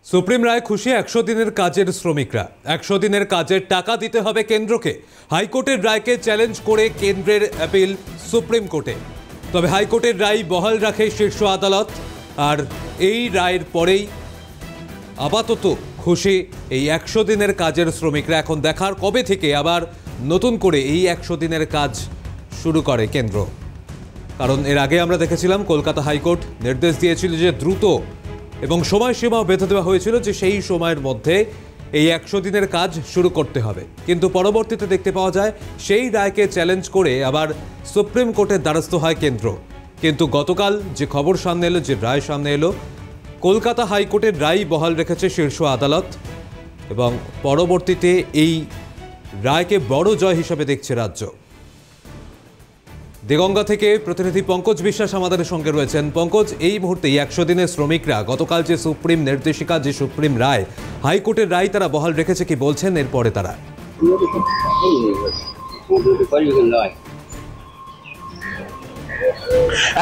Supreme রায় খুশি 100 দিনের কাজের শ্রমিকরা। 100 দিনের কাজের টাকা দিতে হবে কেন্দ্রকে। হাইকোর্টের রায়কে চ্যালেঞ্জ করে কেন্দ্রের অ্যাপিল সুপ্রিম কোর্টে। তবে হাইকোর্টের রায় বহাল রাখে শীর্ষ আদালত। আর এই রায়ের পরেই আপাতত খুশি এই 100 দিনের কাজের শ্রমিকরা। এখন দেখার কবে থেকে আবার নতুন করে এই 100 দিনের কাজ শুরু করে কেন্দ্র। কারণ এর আগে আমরা দেখেছিলাম কলকাতা হাইকোর্ট নির্দেশ দিয়েছিল যে দ্রুত এবং সময়সীমাও বেঁধে দেওয়া হয়েছিল যে সেই সময়ের মধ্যে এই 100 দিনের কাজ শুরু করতে হবে। কিন্তু পরবর্তীতে দেখতে পাওয়া যায় সেই রায়কে চ্যালেঞ্জ করে আবার সুপ্রিম কোর্টের দ্বারস্থ হয় কেন্দ্র। কিন্তু গতকাল যে খবর সামনে এলো, যে রায় সামনে এলো, কলকাতা হাইকোর্টের রায় বহাল রেখেছে শীর্ষ আদালত এবং পরবর্তীতে এই রায়কে বড় জয় হিসেবে দেখছে রাজ্য। দেগঙ্গা থেকে প্রতিনিধি পঙ্কজ বিশ্বাস আমাদের সঙ্গে রয়েছেন। পঙ্কজ, এই মুহূর্তে 100 দিনের শ্রমিকরা গতকাল যে সুপ্রিম নির্দেশিকা, যে সুপ্রিম রায়, হাইকোর্টের রায় তারা বহাল রেখেছে, কি বলছেন এরপরে তারা?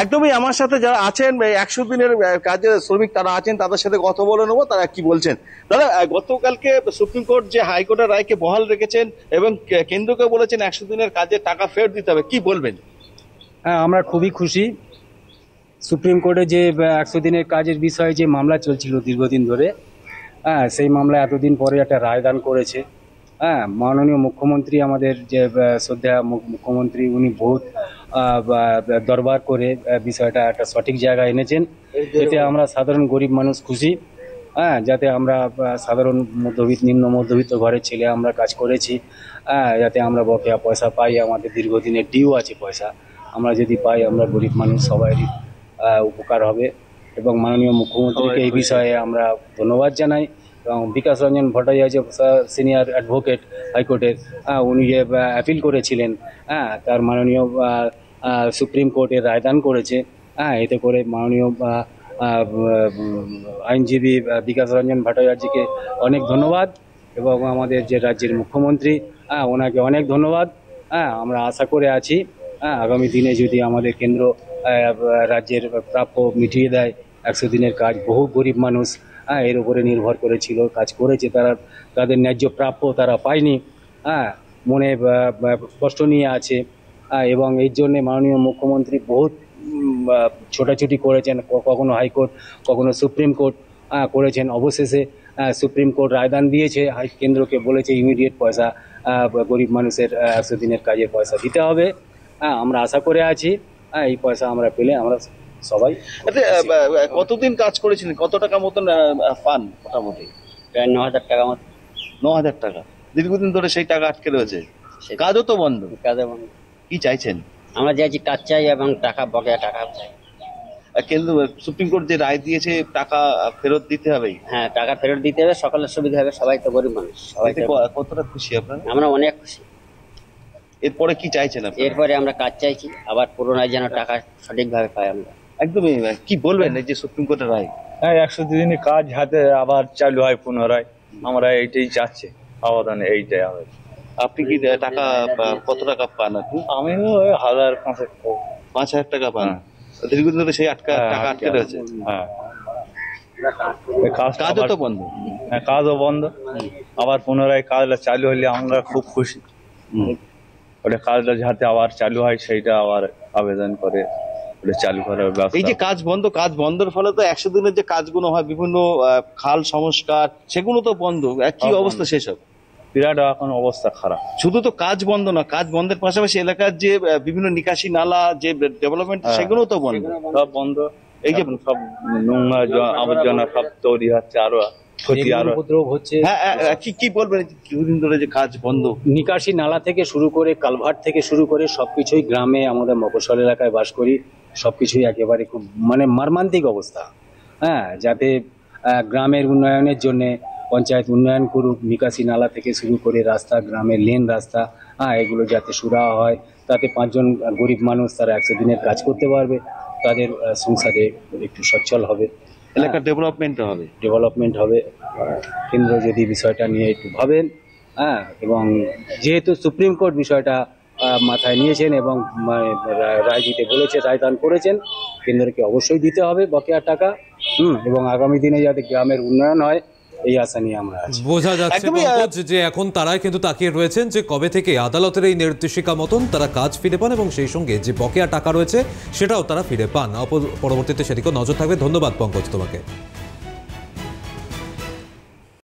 একদমই আমার সাথে যারা আছেন 100 দিনের কাজের শ্রমিক তারা আছেন, তাদের সাথে কথা বলে নেবো তারা কি বলছেন। দাদা, গতকালকে সুপ্রিম কোর্ট যে হাইকোর্টের রায়কে বহাল রেখেছেন এবং কেন্দ্রকে বলেছেন 100 দিনের কাজের টাকা ফেরত দিতে হবে, কি বলবেন? হ্যাঁ, আমরা খুবই খুশি। সুপ্রিম কোর্টে যে 100 দিনের কাজের বিষয়ে যে মামলা চলছিল দীর্ঘদিন ধরে, সেই মামলা এতদিন পরে একটা রায়দান করেছে। মাননীয় মুখ্যমন্ত্রী, আমাদের যে শ্রদ্ধা মুখ্যমন্ত্রী, উনি বহুত দরবার করে বিষয়টা একটা সঠিক জায়গায় এনেছেন। এতে আমরা সাধারণ গরিব মানুষ খুশি। যাতে আমরা সাধারণ মধ্যবিত্ত, নিম্ন মধ্যবিত্ত ঘরের ছেলে আমরা কাজ করেছি, যাতে আমরা বকেয়া পয়সা পাই। আমাদের দীর্ঘদিনের ডিউ আছে পয়সা, আমরা যদি পাই আমরা গরিব মানুষ সবারই উপকার হবে। এবং মাননীয় মুখ্যমন্ত্রীকে এই বিষয়ে আমরা ধন্যবাদ জানাই। এবং বিকাশ রঞ্জন ভট্টাচার্য সিনিয়র অ্যাডভোকেট হাইকোর্টের, উনি যে অ্যাপিল করেছিলেন, তার মাননীয় সুপ্রিম কোর্টের রায়দান করেছে। এতে করে মাননীয় আইনজীবী বিকাশ রঞ্জন ভট্টাচার্যকে অনেক ধন্যবাদ এবং আমাদের যে রাজ্যের মুখ্যমন্ত্রী, ওনাকে অনেক ধন্যবাদ। আমরা আশা করে আছি আগামী দিনে যদি আমাদের কেন্দ্র রাজ্যের প্রাপ্য মিটিয়ে দেয়। 100 দিনের কাজ, বহু গরিব মানুষ এর উপরে নির্ভর করেছিল, কাজ করেছে, তারা তাদের ন্যায্য প্রাপ্য তারা পায়নি, মনে কষ্ট নিয়ে আছে। এবং এই জন্যে মাননীয় মুখ্যমন্ত্রী বহুত ছোটাছুটি করেছেন, কখনো হাইকোর্ট কখনো সুপ্রিম কোর্ট করেছেন। অবশেষে সুপ্রিম কোর্ট রায়দান দিয়েছে, কেন্দ্রকে বলেছে ইমিডিয়েট পয়সা গরিব মানুষের 100 দিনের কাজের পয়সা দিতে হবে। আমরা আশা করে আছি এই পয়সা আমরা পেলে আমরা সবাই। কতদিন কাজ করেছিলেন, কত টাকা মতন পান? মোটামুটি প্রায় 9,000 টাকা মতো। 9,000 টাকা দীর্ঘদিন ধরে সেই টাকা আটকে রয়েছে, কাজও তো বন্ধ। কি চাইছেন? আমরা চাইছি কাজ চাই এবং টাকা, বকেয়া টাকা চাই। কিন্তু সুপ্রিম কোর্ট যে রায় দিয়েছে টাকা ফেরত দিতে হবে। হ্যাঁ, টাকা ফেরত দিতে হবে, সকলের সুবিধা হবে, সবাই তো গরিব মানুষ। সবাই কতটা খুশি আপনারা? আমরা অনেক খুশি। এরপরে কি চাইছেন? এরপরে আমরা কাজ চাইছি, আবার পুরোনায় যেন টাকা সঠিকভাবে পাই আমরা। একদমই। কি বলবেন এই যে সুপ্রিম কোর্টের রায়? 100 দিনের কাজ হাতে আবার চালু হয় পুনরায়, আমরা এইটাই চাচ্ছি, আবেদন এইটাই হবে। আপনি কি টাকা কত টাকা পান? আমি 5,000 টাকা পান। দীর্ঘদিন ধরে সেই টাকা আটকে রয়েছে। কাজও তো বন্ধ। হ্যাঁ, কাজও বন্ধ। আবার পুনরায় কাজটা চালু হলে আমরা খুব খুশি। ওটা কাজটা যাতে আবার চালু হয় সেইটা আবার আবেদন করে চালু করার ব্যবস্থা। এই যে কাজ বন্ধ, কাজ বন্ধের ফলে তো 100 দিনের যে কাজগুলো হয়, বিভিন্ন খাল সংস্কার, সেগুলো তো বন্ধ। কি অবস্থা সেসব? বিরাট এখন অবস্থা খারাপ। শুধু তো কাজ বন্ধ না, কাজ বন্ধের পাশাপাশি এলাকার যে বিভিন্ন নিকাশি নালা, যে ডেভেলপমেন্ট, সেগুলো তো বন্ধ। সব বন্ধ। এই যে সব নোংরা আবর্জনা সব তৈরি হচ্ছে, আরো ক্ষতি, আরো উপদ্রব হচ্ছে। কি বলবেন কিছুদিন ধরে যে কাজ বন্ধ? নিকাশি নালা থেকে শুরু করে, কালভার্ট থেকে শুরু করে সবকিছুই, গ্রামে আমাদের মফস্বল এলাকায় বাস করি, সবকিছুই একেবারে খুব মর্মান্তিক অবস্থা। যাতে গ্রামের উন্নয়নের জন্য পঞ্চায়েত উন্নয়ন করুক, নিকাশি নালা থেকে শুরু করে রাস্তা, গ্রামের লেন রাস্তা, এগুলো যাতে সুরাহা হয়, তাতে 5 জন গরিব মানুষ তারা 100 দিনের কাজ করতে পারবে, তাদের সংসারে একটু সচ্ছল হবে, এলাকার ডেভেলপমেন্ট হবে। কেন্দ্র যদি বিষয়টা নিয়ে একটু ভাবেন, এবং যেহেতু সুপ্রিম কোর্ট বিষয়টা মাথায় নিয়েছেন এবং রায় দিতে বলেছে, রায়দান করেছেন, কেন্দ্রকে অবশ্যই দিতে হবে বকেয়া টাকা। এবং আগামী দিনে যাতে গ্রামের উন্নয়ন হয় এই আশা নিয়ে আমরা আছি। বোঝা যাচ্ছে একদমই, পঙ্কজ, যে এখন তারাই কিন্তু তাকিয়ে রয়েছেন যে কবে থেকে আদালতের এই নির্দেশিকা মতন তারা কাজ ফিরে পান এবং সেই সঙ্গে যে বকেয়া টাকা রয়েছে সেটাও তারা ফিরে পান। পরবর্তীতে সেদিকেও নজর থাকবে। ধন্যবাদ পঙ্কজ তোমাকে।